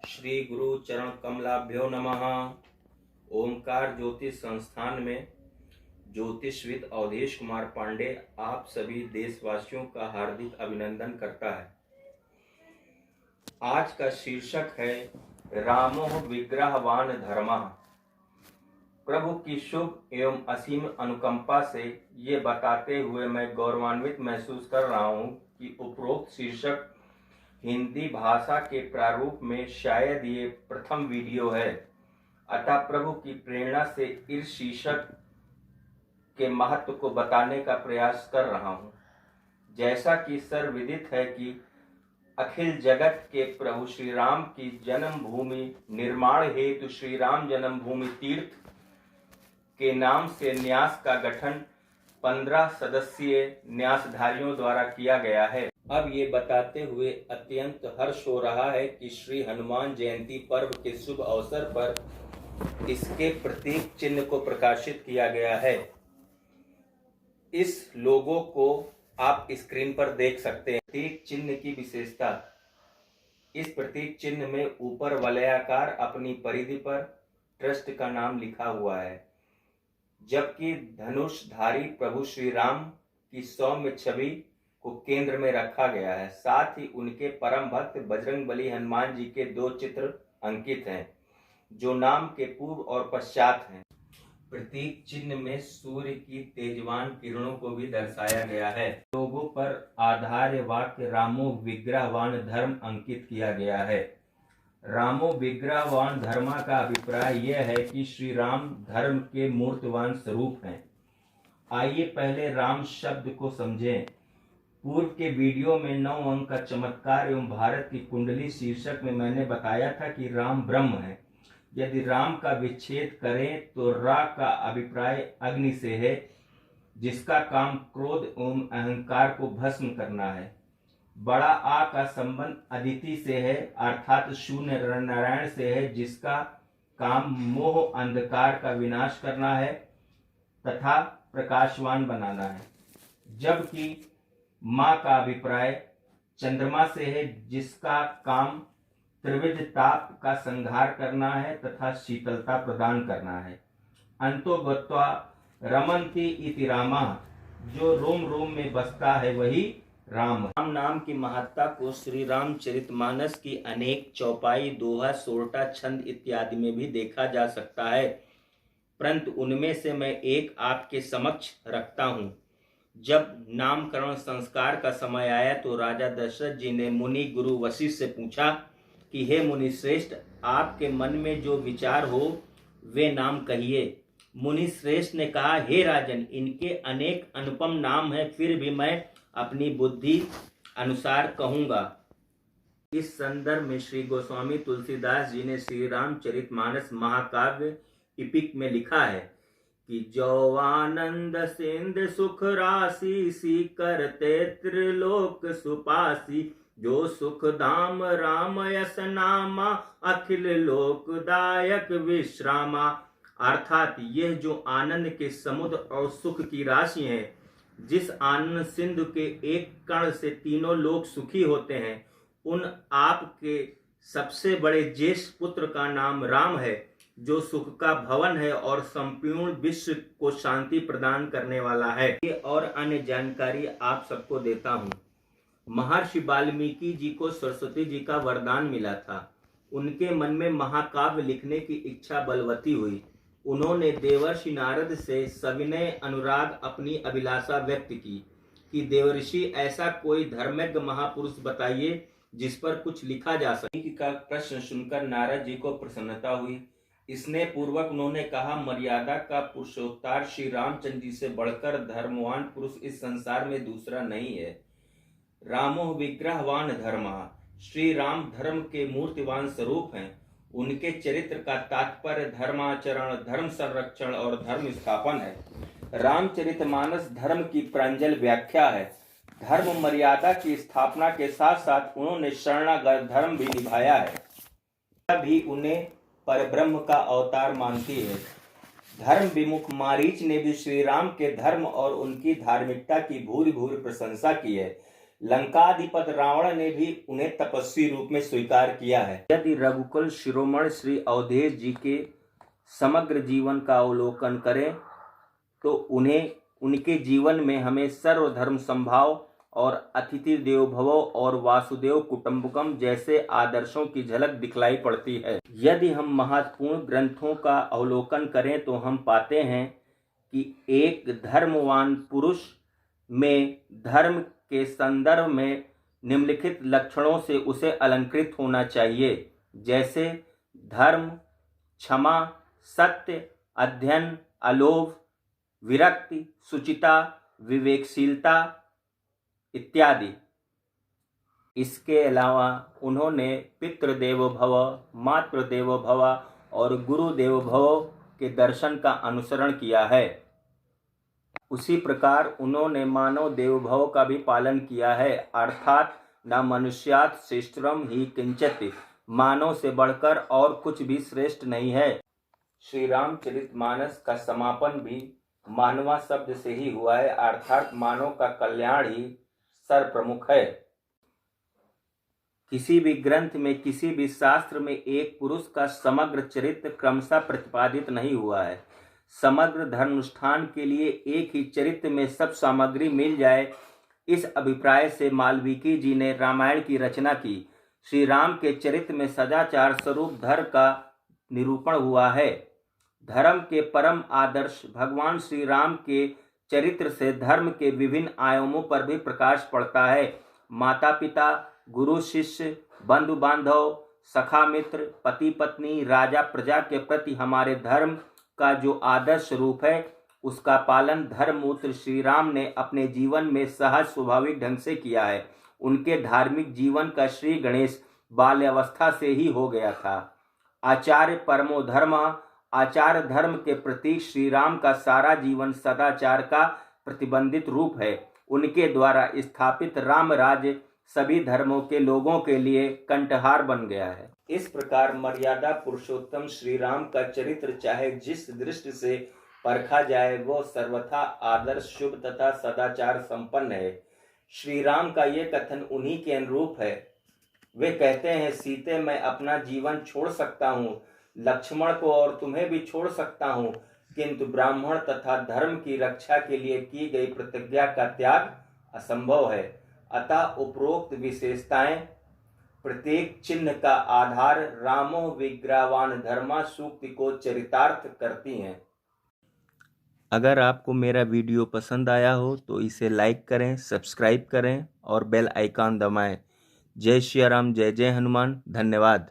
श्री गुरु चरण कमलाभ्यो नमः। ओमकार ज्योतिष संस्थान में ज्योतिषविद अवधेश कुमार पांडे आप सभी देशवासियों का हार्दिक अभिनंदन करता है। आज का शीर्षक है रामो विग्रहवान धर्मः। प्रभु की शुभ एवं असीम अनुकंपा से ये बताते हुए मैं गौरवान्वित महसूस कर रहा हूँ कि उपरोक्त शीर्षक हिंदी भाषा के प्रारूप में शायद ये प्रथम वीडियो है। अतः प्रभु की प्रेरणा से इस शीर्षक के महत्व को बताने का प्रयास कर रहा हूँ। जैसा कि सर्वविदित है कि अखिल जगत के प्रभु श्री राम की जन्मभूमि निर्माण हेतु श्री राम जन्मभूमि तीर्थ के नाम से न्यास का गठन 15 सदस्यीय न्यासधारियों द्वारा किया गया है। अब ये बताते हुए अत्यंत हर्ष हो रहा है कि श्री हनुमान जयंती पर्व के शुभ अवसर पर इसके प्रतीक चिन्ह को प्रकाशित किया गया है। इस लोगो को आप स्क्रीन पर देख सकते हैं। प्रतीक चिन्ह की विशेषता, इस प्रतीक चिन्ह में ऊपर वलयाकार अपनी परिधि पर ट्रस्ट का नाम लिखा हुआ है, जबकि धनुषधारी प्रभु श्री राम की सौम्य छवि को केंद्र में रखा गया है। साथ ही उनके परम भक्त बजरंगबली हनुमान जी के 2 चित्र अंकित हैं, जो नाम के पूर्व और पश्चात हैं। प्रतीक चिन्ह में सूर्य की तेजवान किरणों को भी दर्शाया गया है। लोगों पर आधार्य वाक्य रामो विग्रहवान धर्म अंकित किया गया है। रामो विग्रहवान धर्मा का अभिप्राय यह है कि श्री राम धर्म के मूर्तवान स्वरूप हैं। आइए पहले राम शब्द को समझें। पूर्व के वीडियो में 9 अंक का चमत्कार एवं भारत की कुंडली शीर्षक में मैंने बताया था कि राम ब्रह्म है। यदि राम का विच्छेद करें तो रा का अभिप्राय अग्नि से है, जिसका काम क्रोध एवं अहंकार को भस्म करना है। बड़ा आ का संबंध अदिति से है, अर्थात शून्य नारायण से है, जिसका काम मोह अंधकार का विनाश करना है तथा प्रकाशवान बनाना है। जबकि माँ का अभिप्राय चंद्रमा से है, जिसका काम त्रिविध ताप का संहार करना है तथा शीतलता प्रदान करना है। अंतो गत्वा रमन्ति इति रामः, जो रोम रोम में बसता है वही राम। राम नाम की महत्ता को श्री रामचरितमानस की अनेक चौपाई, दोहा, सोरठा, छंद इत्यादि में भी देखा जा सकता है, परंतु उनमें से मैं एक आपके समक्ष रखता हूँ। जब नामकरण संस्कार का समय आया तो राजा दशरथ जी ने मुनि गुरु वशिष्ठ से पूछा कि हे मुनि श्रेष्ठ, आपके मन में जो विचार हो वे नाम कहिए। मुनि श्रेष्ठ ने कहा, हे राजन, इनके अनेक अनुपम नाम हैं, फिर भी मैं अपनी बुद्धि अनुसार कहूँगा। इस संदर्भ में श्री गोस्वामी तुलसीदास जी ने श्री रामचरितमानस महाकाव्य इपिक में लिखा है कि जो आनंद सिंध सुख राशि सी करते त्रिलोक सुपासी, जो सुख धाम राम यस नामा अखिल लोकदायक विश्रामा। अर्थात यह जो आनंद के समुद्र और सुख की राशि है, जिस आनंद सिंधु के एक कण से तीनों लोक सुखी होते हैं, उन आपके सबसे बड़े ज्येष्ठ पुत्र का नाम राम है, जो सुख का भवन है और संपूर्ण विश्व को शांति प्रदान करने वाला है। ये और अन्य जानकारी आप सबको देता हूँ। महर्षि वाल्मीकि जी को सरस्वती जी का वरदान मिला था। उनके मन में महाकाव्य लिखने की इच्छा बलवती हुई। उन्होंने देवर्षि नारद से सविनय अनुराग अपनी अभिलाषा व्यक्त की कि देवर्षि, ऐसा कोई धर्मज्ञ महापुरुष बताइए जिस पर कुछ लिखा जा सके। का प्रश्न सुनकर नारद जी को प्रसन्नता हुई। स्नेह पूर्वक उन्होंने कहा, मर्यादा का पुरुषोत्तर श्री रामचंद्र जी से बढ़कर धर्मवान पुरुष इस संसार में दूसरा नहीं है। रामो विग्रहवान धर्मः, श्री राम धर्म के मूर्तिवान स्वरूप हैं। उनके चरित्र का तात्पर्य धर्माचरण, धर्म संरक्षण और धर्म स्थापन है। रामचरितमानस धर्म की प्रांजल व्याख्या है। धर्म मर्यादा की स्थापना के साथ साथ उन्होंने शरणागत धर्म भी निभाया है। भी उन्हें परब्रह्म का अवतार मानती है। धर्म विमुख मारीच ने भी श्री राम के धर्म और उनकी धार्मिकता की भूरि भूरि प्रशंसा की है। लंकाधिपति रावण ने भी उन्हें तपस्वी रूप में स्वीकार किया है। यदि रघुकुल शिरोमणि श्री अवधेश जी के समग्र जीवन का अवलोकन करें तो उन्हें उनके जीवन में हमें सर्वधर्म संभाव और अतिथि देवो भव और वासुदेव कुटुंबकम जैसे आदर्शों की झलक दिखलाई पड़ती है। यदि हम महत्वपूर्ण ग्रंथों का अवलोकन करें तो हम पाते हैं कि एक धर्मवान पुरुष में धर्म के संदर्भ में निम्नलिखित लक्षणों से उसे अलंकृत होना चाहिए, जैसे धर्म, क्षमा, सत्य, अध्ययन, अलोभ, विरक्ति, शुचिता, विवेकशीलता इत्यादि। इसके अलावा उन्होंने पितृदेवो भव, मातृदेवो भव और गुरुदेवो भव के दर्शन का अनुसरण किया है। उसी प्रकार उन्होंने मानव देव भव का भी पालन किया है, अर्थात न मनुष्यात् श्रेष्ठतरम ही किंचित, मानव से बढ़कर और कुछ भी श्रेष्ठ नहीं है। श्री रामचरितमानस का समापन भी मानवा शब्द से ही हुआ है, अर्थात मानव का कल्याण ही सर्वप्रमुख है। किसी भी ग्रंथ में, किसी भी शास्त्र में एक पुरुष का समग्र चरित्र क्रमशः प्रतिपादित नहीं हुआ है। समग्र धर्मानुष्ठान के लिए एक ही चरित्र में सब सामग्री मिल जाए, इस अभिप्राय से वाल्मीकि जी ने रामायण की रचना की। श्री राम के चरित्र में सदाचार स्वरूप धर्म का निरूपण हुआ है। धर्म के परम आदर्श भगवान श्री राम के चरित्र से धर्म के विभिन्न आयामों पर भी प्रकाश पड़ता है। माता पिता, गुरु शिष्य, बंधु बांधव, सखा मित्र, पति पत्नी, राजा प्रजा के प्रति हमारे धर्म का जो आदर्श रूप है, उसका पालन धर्मपुत्र श्री राम ने अपने जीवन में सहज स्वाभाविक ढंग से किया है। उनके धार्मिक जीवन का श्री गणेश बाल्यावस्था से ही हो गया था। आचार्य परमो धर्म, आचार धर्म के प्रतीक श्री राम का सारा जीवन सदाचार का प्रतिबंधित रूप है। उनके द्वारा स्थापित राम राज्य सभी धर्मों के लोगों के लिए कंठहार बन गया है। इस प्रकार मर्यादा पुरुषोत्तम श्री राम का चरित्र चाहे जिस दृष्टि से परखा जाए वो सर्वथा आदर्श, शुभ तथा सदाचार संपन्न है। श्री राम का ये कथन उन्हीं के अनुरूप है। वे कहते हैं, सीते मैं अपना जीवन छोड़ सकता हूँ, लक्ष्मण को और तुम्हें भी छोड़ सकता हूँ, किंतु ब्राह्मण तथा धर्म की रक्षा के लिए की गई प्रतिज्ञा का त्याग असंभव है। अतः उपरोक्त विशेषताएं प्रत्येक चिन्ह का आधार रामो विग्रहवान धर्मा सूक्ति को चरितार्थ करती हैं। अगर आपको मेरा वीडियो पसंद आया हो तो इसे लाइक करें, सब्सक्राइब करें और बेल आइकॉन दबाएं। जय श्री राम, जय जय हनुमान। धन्यवाद।